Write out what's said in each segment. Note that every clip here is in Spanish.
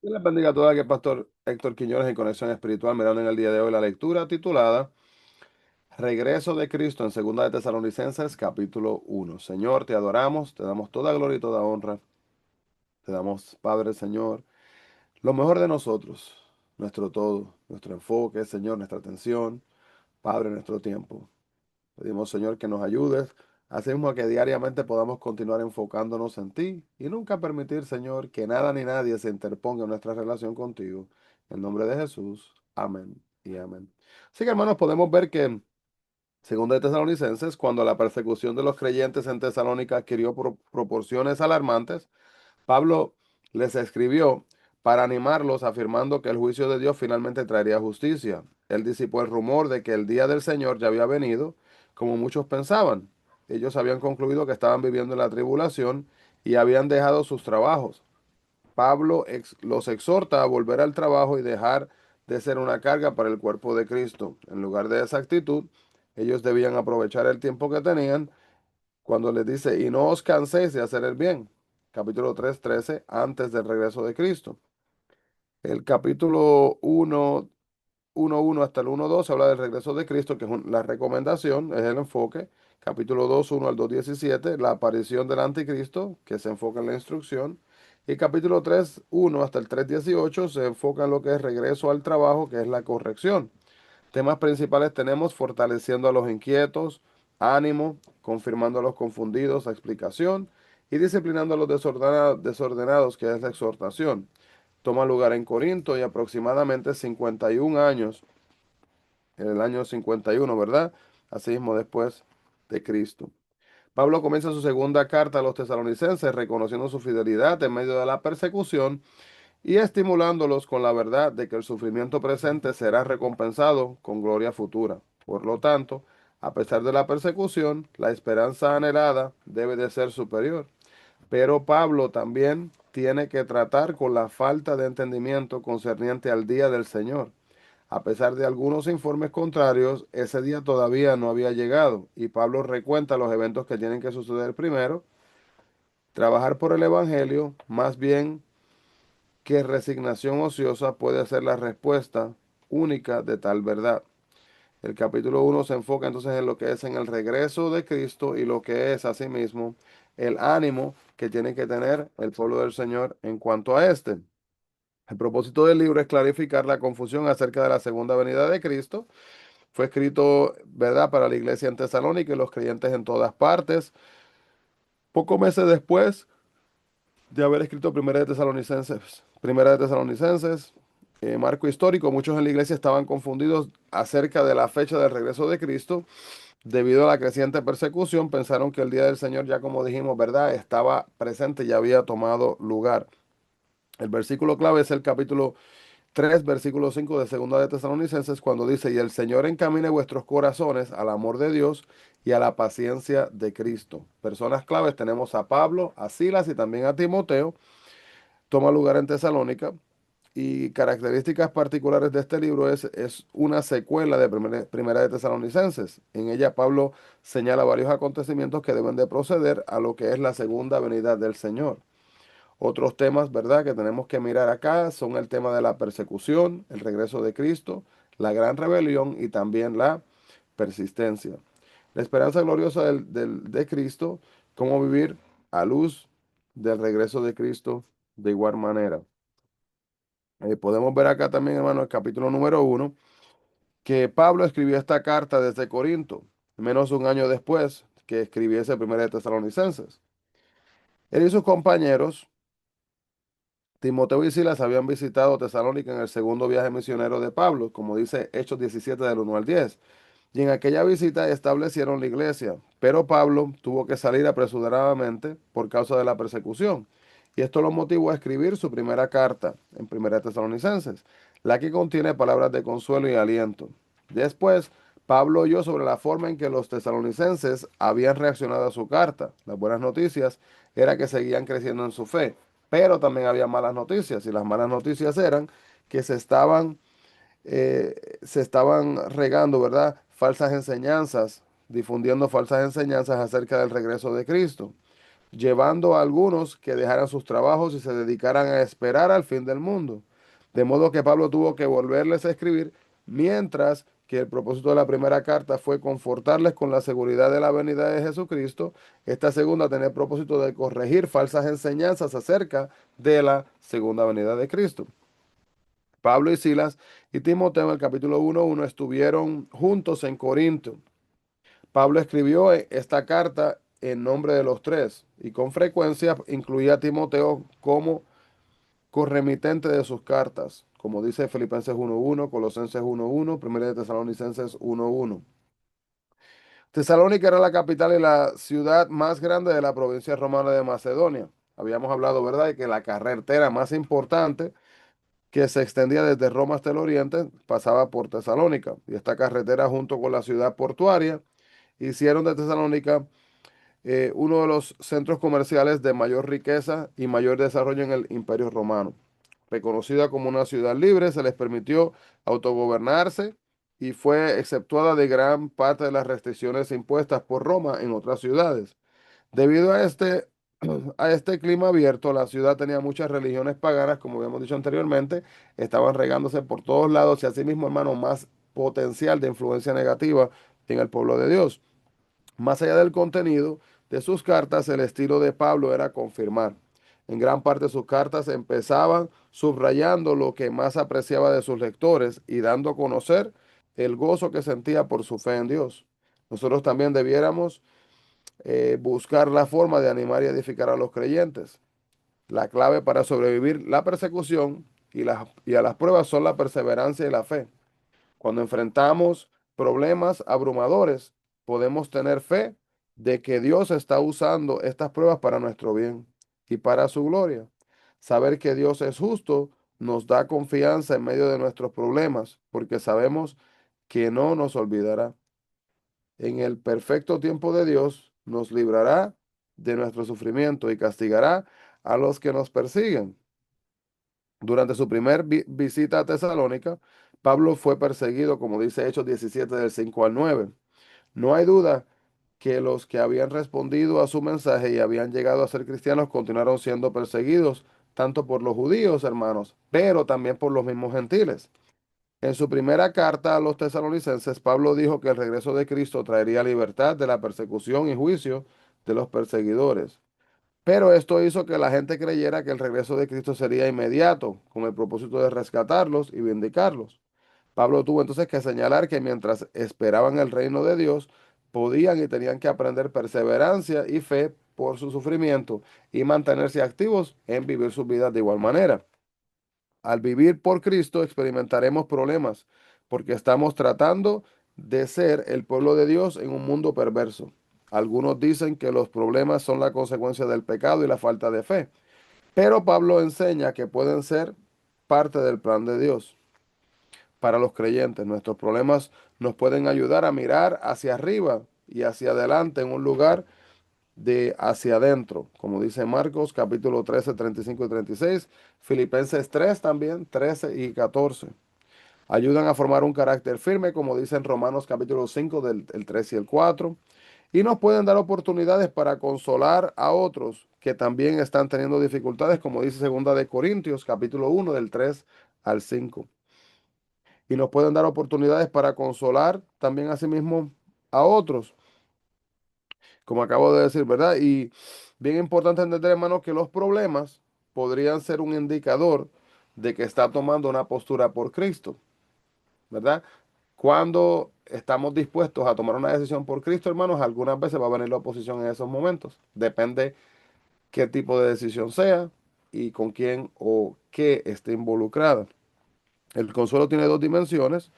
Dios les bendiga a todos, aquí el pastor Héctor Quiñones en Conexión Espiritual, mirando en el día de hoy la lectura titulada Regreso de Cristo en Segunda de Tesalonicenses, capítulo 1. Señor, te adoramos, te damos toda gloria y toda honra, te damos, Padre, Señor, lo mejor de nosotros, nuestro todo, nuestro enfoque, Señor, nuestra atención, Padre, nuestro tiempo. Pedimos, Señor, que nos ayudes, así mismo que diariamente podamos continuar enfocándonos en ti y nunca permitir, Señor, que nada ni nadie se interponga en nuestra relación contigo. En el nombre de Jesús, amén y amén. Así que, hermanos, podemos ver que, según de Tesalonicenses, cuando la persecución de los creyentes en Tesalónica adquirió proporciones alarmantes, Pablo les escribió para animarlos, afirmando que el juicio de Dios finalmente traería justicia. Él disipó el rumor de que el día del Señor ya había venido, como muchos pensaban. Ellos habían concluido que estaban viviendo en la tribulación y habían dejado sus trabajos. Pablo los exhorta a volver al trabajo y dejar de ser una carga para el cuerpo de Cristo. En lugar de esa actitud, ellos debían aprovechar el tiempo que tenían cuando les dice, y no os canséis de hacer el bien. Capítulo 3:13, antes del regreso de Cristo. El capítulo 1:1 hasta el 1:12 habla del regreso de Cristo, que es la recomendación, es el enfoque. Capítulo 2:1 al 2:17, la aparición del anticristo, que se enfoca en la instrucción. Y capítulo 3:1 hasta el 3:18 se enfoca en lo que es regreso al trabajo, que es la corrección. Temas principales tenemos fortaleciendo a los inquietos, ánimo, confirmando a los confundidos, explicación, y disciplinando a los desordenados, que es la exhortación. Toma lugar en Corinto y aproximadamente 51 años, en el año 51, ¿verdad? Asimismo después de Cristo. Pablo comienza su segunda carta a los tesalonicenses reconociendo su fidelidad en medio de la persecución y estimulándolos con la verdad de que el sufrimiento presente será recompensado con gloria futura. Por lo tanto, a pesar de la persecución, la esperanza anhelada debe de ser superior. Pero Pablo también tiene que tratar con la falta de entendimiento concerniente al día del Señor. A pesar de algunos informes contrarios, ese día todavía no había llegado y Pablo recuenta los eventos que tienen que suceder primero. Trabajar por el Evangelio, más bien que resignación ociosa, puede ser la respuesta única de tal verdad. El capítulo 1 se enfoca entonces en lo que es en el regreso de Cristo y lo que es asimismo el ánimo que tiene que tener el pueblo del Señor en cuanto a este. El propósito del libro es clarificar la confusión acerca de la segunda venida de Cristo. Fue escrito, ¿verdad?, para la iglesia en Tesalónica y los creyentes en todas partes. Pocos meses después de haber escrito Primera de Tesalonicenses, marco histórico, muchos en la iglesia estaban confundidos acerca de la fecha del regreso de Cristo. Debido a la creciente persecución, pensaron que el día del Señor, ya como dijimos, ¿verdad?, estaba presente y había tomado lugar. El versículo clave es el capítulo 3, versículo 5 de Segunda de Tesalonicenses, cuando dice, y el Señor encamine vuestros corazones al amor de Dios y a la paciencia de Cristo. Personas claves tenemos a Pablo, a Silas y también a Timoteo. Toma lugar en Tesalónica. Y características particulares de este libro es una secuela de Primera de Tesalonicenses. En ella Pablo señala varios acontecimientos que deben de proceder a lo que es la segunda venida del Señor. Otros temas, ¿verdad?, que tenemos que mirar acá son el tema de la persecución, el regreso de Cristo, la gran rebelión y también la persistencia. La esperanza gloriosa de Cristo, cómo vivir a luz del regreso de Cristo de igual manera. Podemos ver acá también, hermano, el capítulo número 1, que Pablo escribió esta carta desde Corinto, menos de un año después que escribiese Primera de Tesalonicenses. Él y sus compañeros, Timoteo y Silas, habían visitado Tesalónica en el segundo viaje misionero de Pablo, como dice Hechos 17 del 1 al 10. Y en aquella visita establecieron la iglesia, pero Pablo tuvo que salir apresuradamente por causa de la persecución. Y esto lo motivó a escribir su primera carta en Primera de Tesalonicenses, la que contiene palabras de consuelo y aliento. Después, Pablo oyó sobre la forma en que los tesalonicenses habían reaccionado a su carta. Las buenas noticias era que seguían creciendo en su fe, pero también había malas noticias, y las malas noticias eran que se estaban regando, ¿verdad?, falsas enseñanzas, difundiendo falsas enseñanzas acerca del regreso de Cristo. llevando a algunos que dejaran sus trabajos y se dedicaran a esperar al fin del mundo. De modo que Pablo tuvo que volverles a escribir, mientras que el propósito de la primera carta fue confortarles con la seguridad de la venida de Jesucristo. Esta segunda tenía el propósito de corregir falsas enseñanzas acerca de la segunda venida de Cristo. Pablo y Silas y Timoteo en el capítulo 1:1 estuvieron juntos en Corinto. Pablo escribió esta carta en nombre de los tres y con frecuencia incluía a Timoteo como corremitente de sus cartas, como dice Filipenses 1:1, Colosenses 1:1, 1 de Tesalonicenses 1:1. Tesalónica era la capital y la ciudad más grande de la provincia romana de Macedonia. Habíamos hablado, ¿verdad?, de que la carretera más importante que se extendía desde Roma hasta el oriente pasaba por Tesalónica. Y esta carretera, junto con la ciudad portuaria, hicieron de Tesalónica uno de los centros comerciales de mayor riqueza y mayor desarrollo en el Imperio Romano. Reconocida como una ciudad libre, se les permitió autogobernarse y fue exceptuada de gran parte de las restricciones impuestas por Roma en otras ciudades. Debido a este clima abierto, la ciudad tenía muchas religiones paganas, como habíamos dicho anteriormente, estaban regándose por todos lados y asimismo, hermano, más potencial de influencia negativa en el pueblo de Dios. Más allá del contenido de sus cartas, el estilo de Pablo era confirmar. En gran parte sus cartas empezaban subrayando lo que más apreciaba de sus lectores y dando a conocer el gozo que sentía por su fe en Dios. Nosotros también debiéramos buscar la forma de animar y edificar a los creyentes. La clave para sobrevivir la persecución y a las pruebas son la perseverancia y la fe. Cuando enfrentamos problemas abrumadores, podemos tener fe de que Dios está usando estas pruebas para nuestro bien y para su gloria. Saber que Dios es justo nos da confianza en medio de nuestros problemas, porque sabemos que no nos olvidará. En el perfecto tiempo de Dios nos librará de nuestro sufrimiento y castigará a los que nos persiguen. Durante su primer visita a Tesalónica, Pablo fue perseguido, como dice Hechos 17 del 5 al 9. No hay duda que los que habían respondido a su mensaje y habían llegado a ser cristianos continuaron siendo perseguidos, tanto por los judíos, hermanos, pero también por los mismos gentiles. En su primera carta a los tesalonicenses, Pablo dijo que el regreso de Cristo traería libertad de la persecución y juicio de los perseguidores. Pero esto hizo que la gente creyera que el regreso de Cristo sería inmediato, con el propósito de rescatarlos y vindicarlos. Pablo tuvo entonces que señalar que mientras esperaban el reino de Dios, podían y tenían que aprender perseverancia y fe por su sufrimiento y mantenerse activos en vivir sus vidas de igual manera. Al vivir por Cristo experimentaremos problemas porque estamos tratando de ser el pueblo de Dios en un mundo perverso. Algunos dicen que los problemas son la consecuencia del pecado y la falta de fe, pero Pablo enseña que pueden ser parte del plan de Dios para los creyentes. Nuestros problemas nos pueden ayudar a mirar hacia arriba y hacia adelante en un lugar de hacia adentro, como dice Marcos capítulo 13, 35 y 36, Filipenses 3 también, 13 y 14. Ayudan a formar un carácter firme, como dice en Romanos capítulo 5 del el 3 y el 4, y nos pueden dar oportunidades para consolar a otros que también están teniendo dificultades, como dice segunda de Corintios capítulo 1 del 3 al 5. Y nos pueden dar oportunidades para consolar también a sí mismo a otros, como acabo de decir, ¿verdad? Y bien importante entender, hermano, que los problemas podrían ser un indicador de que está tomando una postura por Cristo, ¿verdad? Cuando estamos dispuestos a tomar una decisión por Cristo, hermanos, algunas veces va a venir la oposición en esos momentos. Depende qué tipo de decisión sea y con quién o qué esté involucrada. El consuelo tiene dos dimensiones.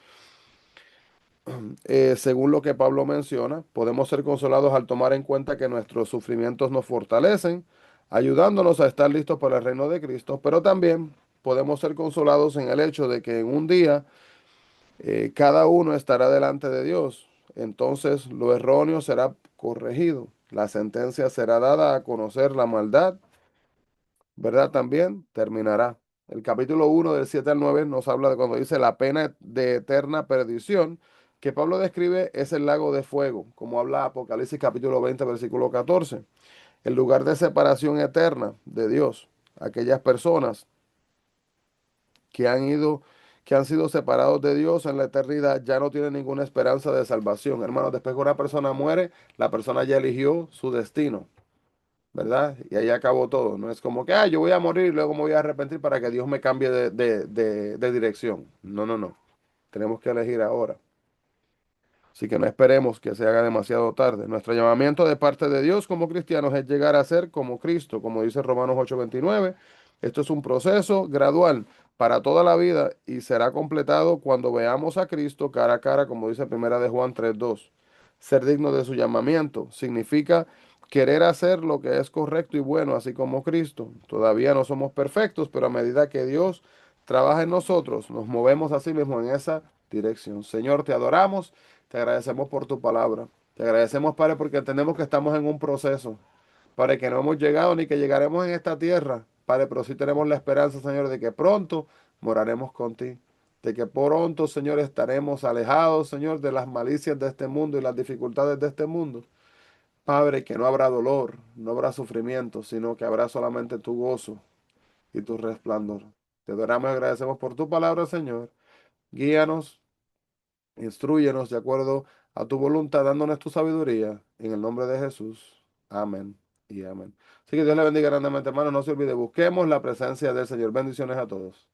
Según lo que Pablo menciona, podemos ser consolados al tomar en cuenta que nuestros sufrimientos nos fortalecen, ayudándonos a estar listos para el reino de Cristo, pero también podemos ser consolados en el hecho de que en un día cada uno estará delante de Dios. Entonces lo erróneo será corregido, la sentencia será dada a conocer, la maldad, ¿verdad? También terminará. El capítulo 1 del 7 al 9 nos habla de cuando dice la pena de eterna perdición, que Pablo describe es el lago de fuego, como habla Apocalipsis capítulo 20 versículo 14. el lugar de separación eterna de Dios. Aquellas personas que han ido, que han sido separados de Dios en la eternidad, ya no tienen ninguna esperanza de salvación. Hermanos, después que una persona muere, la persona ya eligió su destino, ¿verdad? Y ahí acabó todo. No es como que, ah, yo voy a morir y luego me voy a arrepentir para que Dios me cambie de dirección. No, no, no. Tenemos que elegir ahora. Así que no esperemos que se haga demasiado tarde. Nuestro llamamiento de parte de Dios como cristianos es llegar a ser como Cristo, como dice Romanos 8:29. Esto es un proceso gradual para toda la vida y será completado cuando veamos a Cristo cara a cara, como dice Primera de Juan 3:2. Ser digno de su llamamiento significa querer hacer lo que es correcto y bueno, así como Cristo. Todavía no somos perfectos, pero a medida que Dios trabaja en nosotros, nos movemos así mismo en esa dirección. Señor, te adoramos. Te agradecemos por tu palabra. Te agradecemos, Padre, porque entendemos que estamos en un proceso. Padre, que no hemos llegado ni que llegaremos en esta tierra. Padre, pero sí tenemos la esperanza, Señor, de que pronto moraremos contigo. De que pronto, Señor, estaremos alejados, Señor, de las malicias de este mundo y las dificultades de este mundo. Padre, que no habrá dolor, no habrá sufrimiento, sino que habrá solamente tu gozo y tu resplandor. Te adoramos y agradecemos por tu palabra, Señor. Guíanos. Instrúyenos de acuerdo a tu voluntad, dándonos tu sabiduría. En el nombre de Jesús. Amén y amén. Así que Dios le bendiga grandemente, hermano. No se olvide, busquemos la presencia del Señor. Bendiciones a todos.